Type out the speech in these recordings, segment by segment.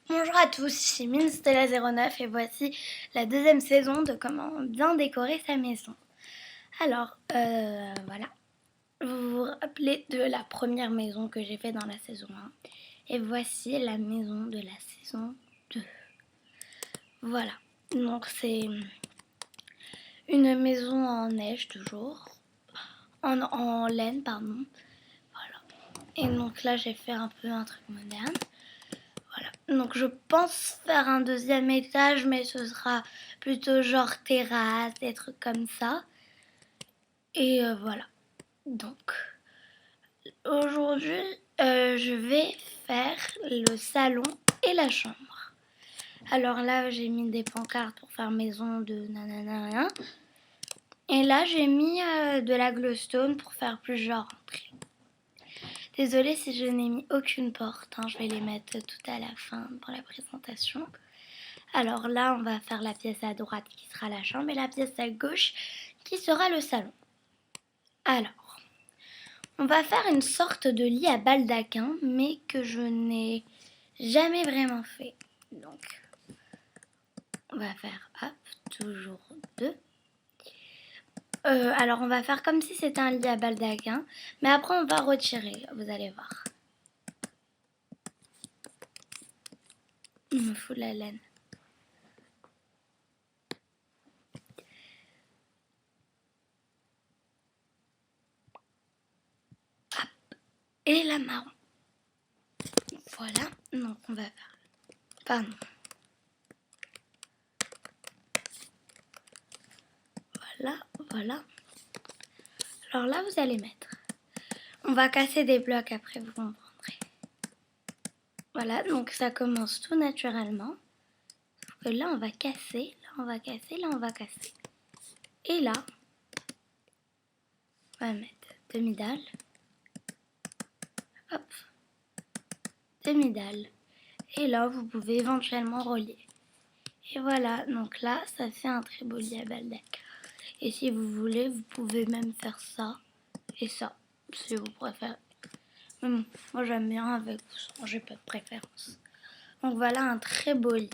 Bonjour à tous, ici Minstella09 et voici la deuxième saison de comment bien décorer sa maison. Alors, voilà, vous vous rappelez de la première maison que j'ai fait dans la saison 1 et voici la maison de la saison 2. Voilà, donc c'est une maison en neige toujours, en laine pardon, voilà. Et donc là j'ai fait un peu un truc moderne. Voilà. Donc je pense faire un deuxième étage, mais ce sera plutôt genre terrasse, des trucs comme ça. Et voilà. Donc aujourd'hui, je vais faire le salon et la chambre. Alors là, j'ai mis des pancartes pour faire maison de nanana rien. Et là, j'ai mis de la glowstone pour faire plus genre entrée. Désolée si je n'ai mis aucune porte, hein, je vais les mettre tout à la fin pour la présentation. Alors là, on va faire la pièce à droite qui sera la chambre et la pièce à gauche qui sera le salon. Alors, on va faire une sorte de lit à baldaquin, mais que je n'ai jamais vraiment fait. Donc, on va faire, hop, toujours deux. Alors, on va faire comme si c'était un lit à baldaquin, mais après, on va retirer, vous allez voir. Il me fout la laine. Hop. Et la marron. Voilà, donc on va faire... Pardon. Voilà. Alors là, vous allez mettre. On va casser des blocs après, vous comprendrez. Voilà, donc ça commence tout naturellement. Sauf que là, on va casser, là, on va casser, là, on va casser. Et là, on va mettre demi-dalle. Hop, demi-dalle. Et là, vous pouvez éventuellement relier. Et voilà, donc là, ça fait un très beau lit à baldac. Et si vous voulez, vous pouvez même faire ça et ça, si vous préférez. Moi, j'aime bien avec ou sans, j'ai pas de préférence. Donc voilà un très beau lit.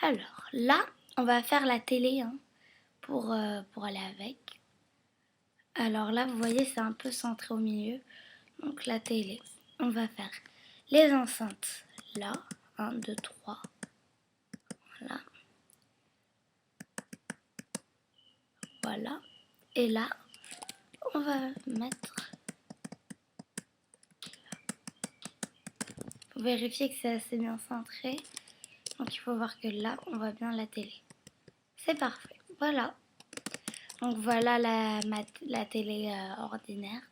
Alors là, on va faire la télé hein, pour aller avec. Alors là, vous voyez, c'est un peu centré au milieu. Donc la télé, on va faire les enceintes là. 1, 2, 3. Voilà. Voilà. Et là, on va mettre... Pour vérifier que c'est assez bien centré. Donc il faut voir que là, on voit bien la télé. C'est parfait. Voilà. Donc voilà la télé ordinaire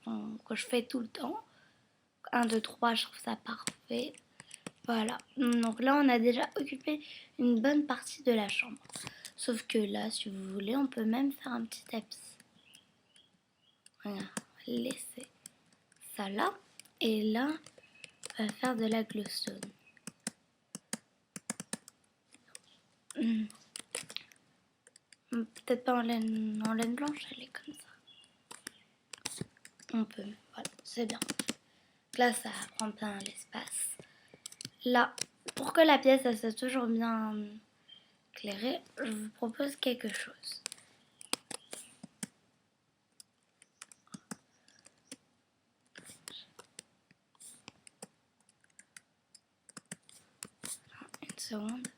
que je fais tout le temps. 1, 2, 3, je trouve ça parfait. Voilà. Donc là, on a déjà occupé une bonne partie de la chambre. Sauf que là, si vous voulez, on peut même faire un petit tapis. Voilà. On va laisser ça là. Et là, on va faire de la glowstone. Peut-être pas en laine blanche, elle est comme ça. On peut, voilà, c'est bien. Là, ça prend bien l'espace. Là, pour que la pièce elle soit toujours bien éclairée, je vous propose quelque chose. Une seconde.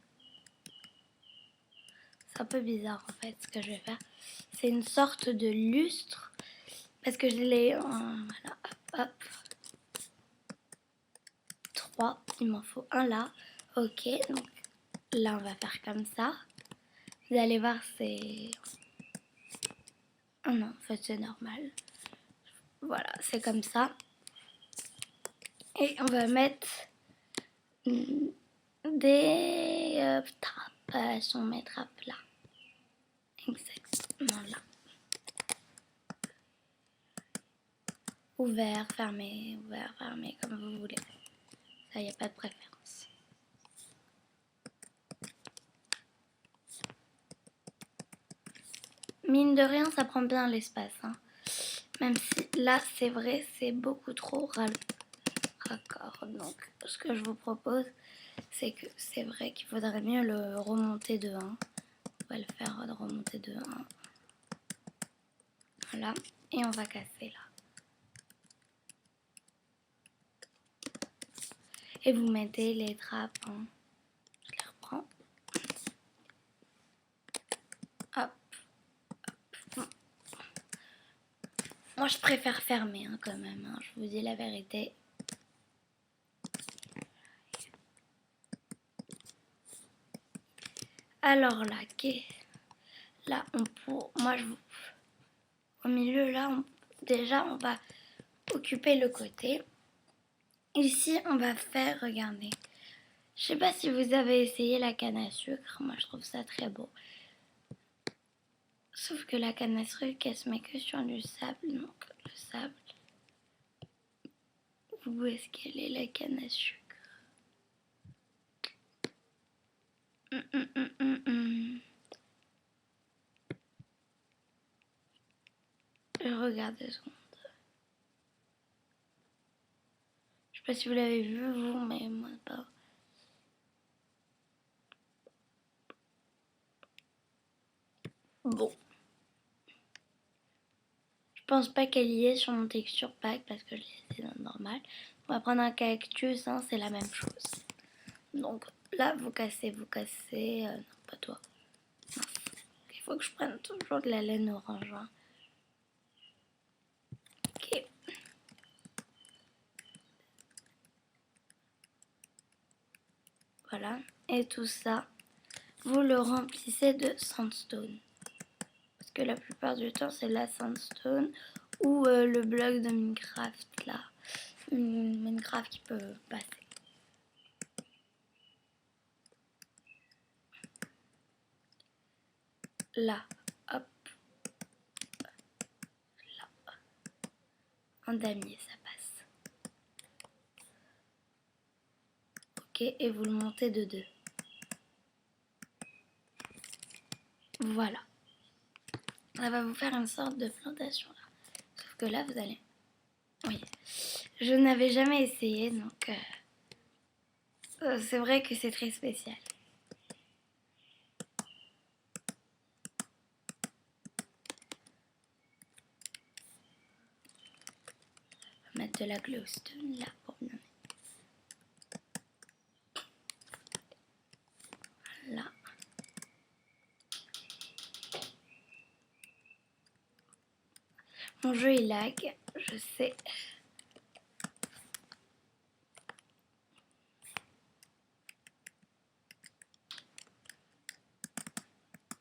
C'est un peu bizarre en fait ce que je vais faire. C'est une sorte de lustre parce que je l'ai voilà, hop. 3, il m'en faut un là. Ok, donc là on va faire comme ça. Vous allez voir c'est... Oh non, en fait c'est normal. Voilà, c'est comme ça. Et on va mettre des trappes. Elles sont mettre à plat. Exactement là. Ouvert, fermé, comme vous voulez. Ça, il n'y a pas de préférence. Mine de rien, ça prend bien l'espace. Hein. Même si là, c'est vrai, c'est beaucoup trop raccord. Donc ce que je vous propose, c'est que c'est vrai qu'il faudrait mieux le remonter de 1. On va le faire remonter de 1. Voilà. Et on va casser là. Et vous mettez les trappes. Hein. Je les reprends. Hop. Hop. Moi, je préfère fermer hein, quand même. Hein. Je vous dis la vérité. Alors là, là on pour moi au milieu là, déjà on va occuper le côté. Ici, on va faire, regardez. Je sais pas si vous avez essayé la canne à sucre. Moi, je trouve ça très beau. Sauf que la canne à sucre, elle se met que sur du sable. Donc, le sable. Où est-ce qu'elle est, la canne à sucre? Je regarde 2 secondes. Je sais pas si vous l'avez vu, vous, mais moi, pas. Bon. Je pense pas qu'elle y est sur mon texture pack parce que je l'ai essayé dans le normal. On va prendre un cactus, hein, c'est la même chose. Donc là, vous cassez. Non, pas toi. Non. Il faut que je prenne toujours de la laine orange. Hein. Ok. Voilà. Et tout ça, vous le remplissez de sandstone. Parce que la plupart du temps, c'est la sandstone ou le bloc de Minecraft là. Minecraft qui peut passer. Là, hop. Là. En damier, ça passe. Ok, et vous le montez de 2. Voilà. Ça va vous faire une sorte de plantation là. Sauf que là, vous allez... Oui. Je n'avais jamais essayé, donc... c'est vrai que c'est très spécial. On va mettre de la glowstone là pour bien. Là. Mon jeu il lag, je sais.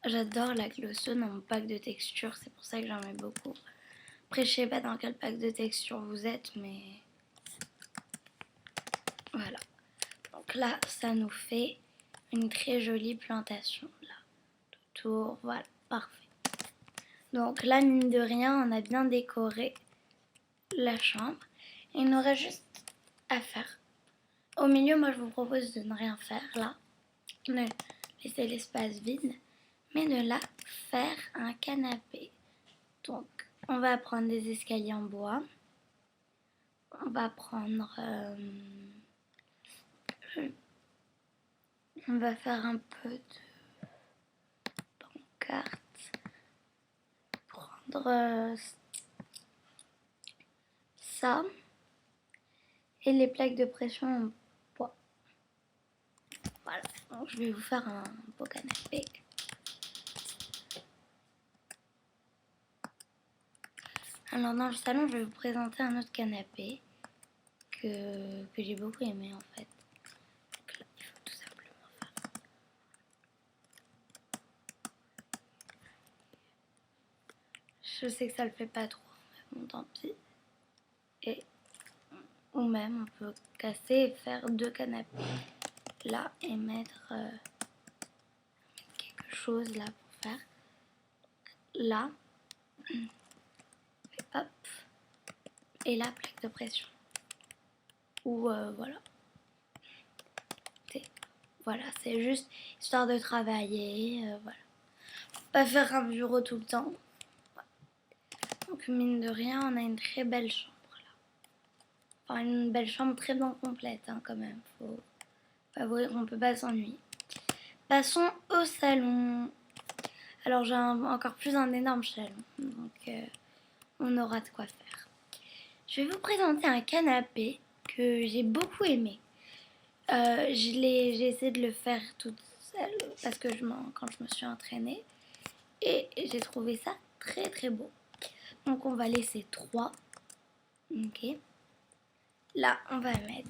J'adore la glowstone dans mon pack de texture, c'est pour ça que j'en mets beaucoup. Après, je sais pas dans quel pack de texture vous êtes, mais voilà. Donc là, ça nous fait une très jolie plantation là, autour. Voilà, parfait. Donc là, mine de rien, on a bien décoré la chambre. Et il nous reste juste à faire. Au milieu, moi, je vous propose de ne rien faire là, de laisser l'espace vide, mais de là faire un canapé. Donc, on va prendre des escaliers en bois. On va prendre... on va faire un peu de pancarte. Prendre ça. Et les plaques de pression en bois. Voilà. Donc, je vais vous faire un beau canapé. Alors, dans le salon, je vais vous présenter un autre canapé que j'ai beaucoup aimé en fait. Donc là, il faut tout simplement faire. Je sais que ça le fait pas trop, mais bon, tant pis. Et, ou même, on peut casser et faire 2 canapés là et mettre quelque chose là pour faire. Là, et hop, et la plaque de pression. Ou voilà. Voilà, c'est juste histoire de travailler, voilà. Pas faire un bureau tout le temps. Voilà. Donc mine de rien, on a une très belle chambre là. Enfin, une belle chambre très bien complète hein, quand même. Faut avouer qu'on peut pas s'ennuyer. Passons au salon. Alors j'ai encore plus un énorme salon. Donc on aura de quoi faire. Je vais vous présenter un canapé que j'ai beaucoup aimé. J'ai essayé de le faire toute seule parce que quand je me suis entraînée. Et j'ai trouvé ça très très beau. Donc on va laisser 3. Ok. Là, on va mettre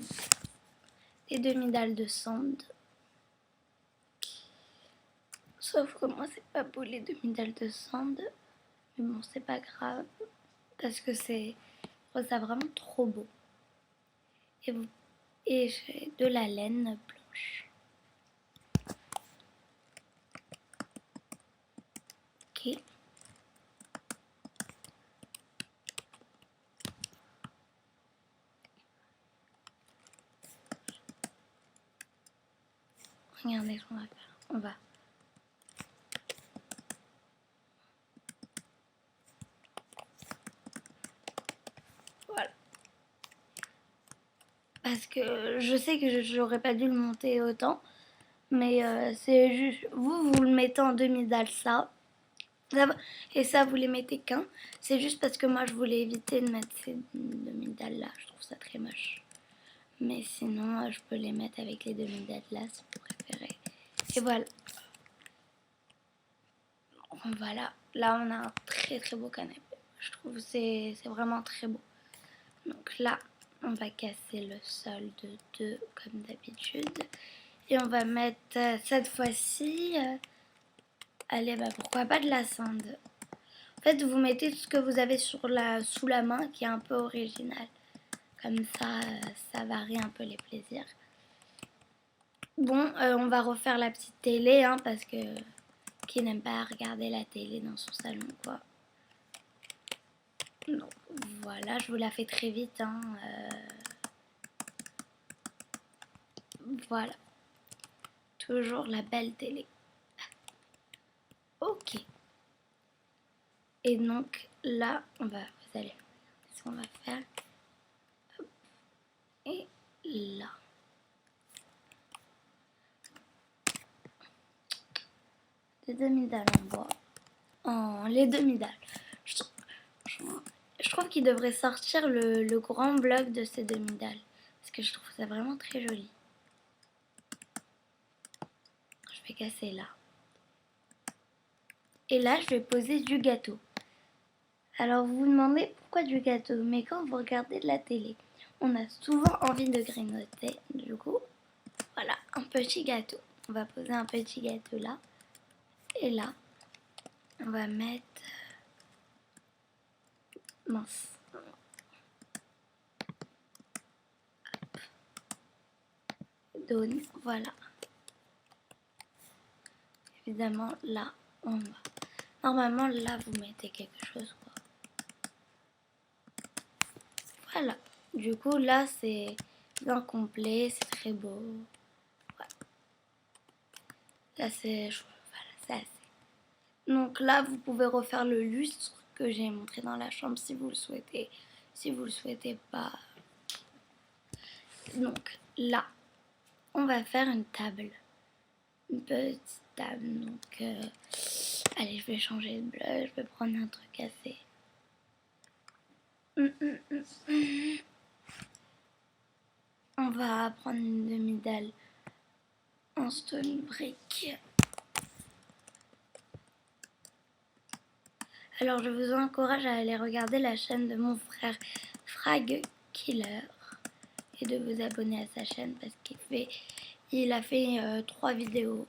les demi-dalles de sand. Sauf que moi, c'est pas beau les demi-dalles de sand. Mais bon, c'est pas grave. Parce que je trouve ça vraiment trop beau. Et j'ai de la laine blanche. Ok. Regardez ce qu'on va faire. On va voilà. Parce que je sais que j'aurais pas dû le monter autant. Mais c'est juste, vous le mettez en demi-dalle ça. Et ça, vous les mettez qu'un. C'est juste parce que moi, je voulais éviter de mettre ces demi-dalles là. Je trouve ça très moche. Mais sinon, je peux les mettre avec les demi-dalles là si vous préférez. Et voilà. Voilà. Là, on a un très très beau canapé. Je trouve que c'est vraiment très beau. Donc là, on va casser le sol de 2 comme d'habitude. Et on va mettre cette fois-ci... allez, bah pourquoi pas de la sand. En fait, vous mettez tout ce que vous avez sous la main qui est un peu original. Comme ça varie un peu les plaisirs. Bon, on va refaire la petite télé, hein, parce que qui n'aime pas regarder la télé dans son salon, quoi. Donc voilà, je vous la fais très vite, hein. Voilà, toujours la belle télé. Ok. Et donc là, vous allez, ce qu'on va faire. Hop. Et là. Des demi-dalles en bois. Oh, les demi-dalles. Je trouve qu'il devrait sortir le grand bloc de ces demi-dalles. Parce que je trouve ça vraiment très joli. Je vais casser là. Et là, je vais poser du gâteau. Alors, vous vous demandez pourquoi du gâteau. Mais quand vous regardez de la télé, on a souvent envie de grignoter. Du coup, voilà, un petit gâteau. On va poser un petit gâteau là. Et là, on va mettre... mince. Daune, voilà. Évidemment, là, on va. Normalement, là, vous mettez quelque chose, quoi. Voilà. Du coup, là, c'est bien complet, c'est très beau. Voilà. Là, c'est assez. Donc là, vous pouvez refaire le lustre que j'ai montré dans la chambre si vous le souhaitez. Si vous le souhaitez pas. Donc là, on va faire une table. Une petite table. Donc, allez, je vais changer de bleu. Je vais prendre un truc assez... On va prendre une demi-dalle en stone brick. Alors je vous encourage à aller regarder la chaîne de mon frère Frag Killer et de vous abonner à sa chaîne parce il a fait 3 vidéos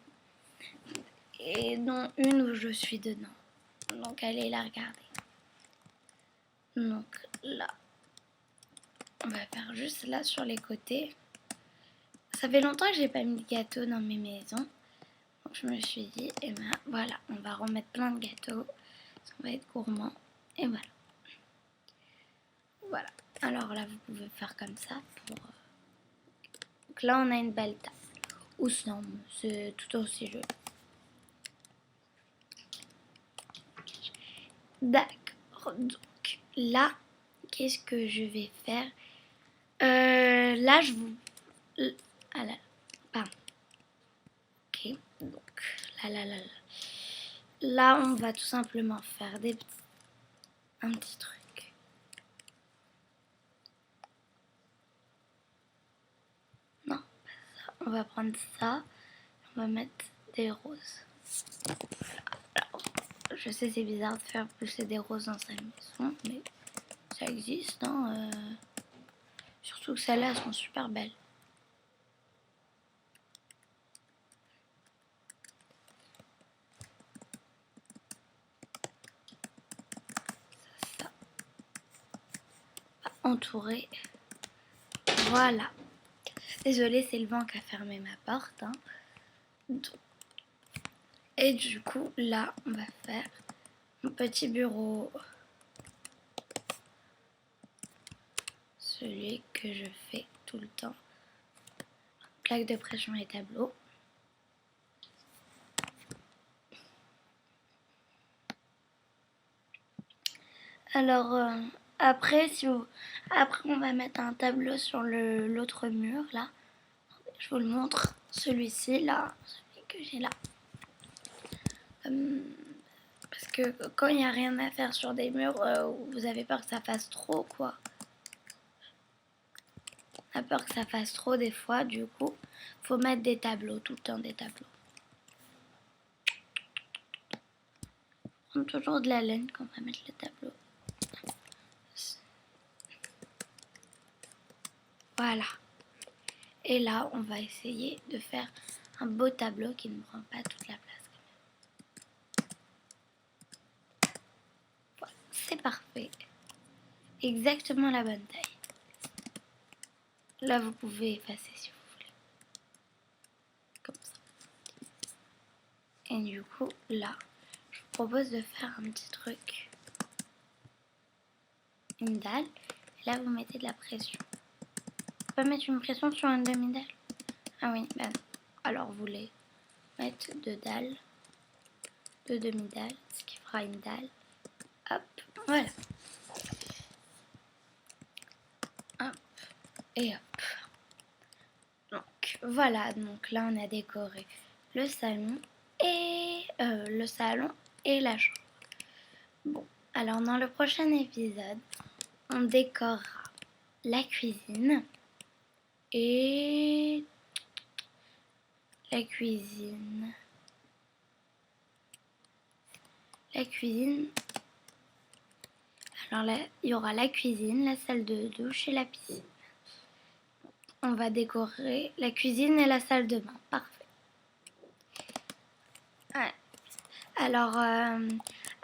et dont une où je suis dedans. Donc allez la regarder. Donc là, on va faire juste là sur les côtés. Ça fait longtemps que j'ai pas mis de gâteau dans mes maisons. Donc je me suis dit, et ben voilà, on va remettre plein de gâteaux. On va être gourmand. Et voilà. Voilà. Alors là, vous pouvez faire comme ça. Donc là, on a une belle table. Ou sinon, c'est tout aussi joli. D'accord. Donc là, qu'est-ce que je vais faire? Là, je vous... Ah là, pardon. Ok, donc là. Là, on va tout simplement faire un petit truc. Non, pas ça. On va prendre ça. On va mettre des roses. Alors, je sais c'est bizarre de faire pousser des roses dans sa maison, mais ça existe. Hein, surtout que celles-là, elles sont super belles. Ça. Entouré. Voilà. Désolée, c'est le vent qui a fermé ma porte. Hein. Et du coup, là, on va faire mon petit bureau. Celui que je fais tout le temps. Plaque de pression et tableau. Alors, après, après, on va mettre un tableau sur l'autre mur, là. Je vous le montre. Celui-ci, là. Celui que j'ai là. Parce que quand il n'y a rien à faire sur des murs, vous avez peur que ça fasse trop, quoi. On a peur que ça fasse trop des fois, du coup, faut mettre des tableaux, tout le temps des tableaux. On prend toujours de la laine quand on va mettre le tableau. Voilà. Et là, on va essayer de faire un beau tableau qui ne prend pas toute la place. Voilà, c'est parfait. Exactement la bonne taille. Là, vous pouvez effacer si vous voulez. Comme ça. Et du coup, là, je vous propose de faire un petit truc. Une dalle. Et là, vous mettez de la pression. Vous pouvez mettre une pression sur une demi-dalle. Ah oui, ben non. Alors, vous voulez mettre deux dalles. Deux demi-dalles, ce qui fera une dalle. Hop, voilà. Hop, et hop. Donc, voilà. Donc là, on a décoré le salon et la chambre. Bon, alors dans le prochain épisode, on décorera la cuisine et la cuisine. Alors là, il y aura la cuisine, la salle de douche et la piscine. On va décorer la cuisine et la salle de bain. Parfait. Ouais. Alors,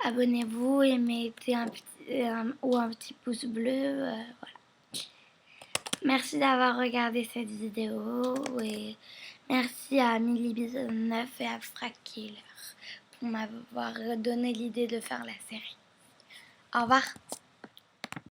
abonnez-vous et mettez un petit pouce bleu. Voilà. Merci d'avoir regardé cette vidéo et merci à Millie9 et à Frackiller pour m'avoir donné l'idée de faire la série. Au revoir.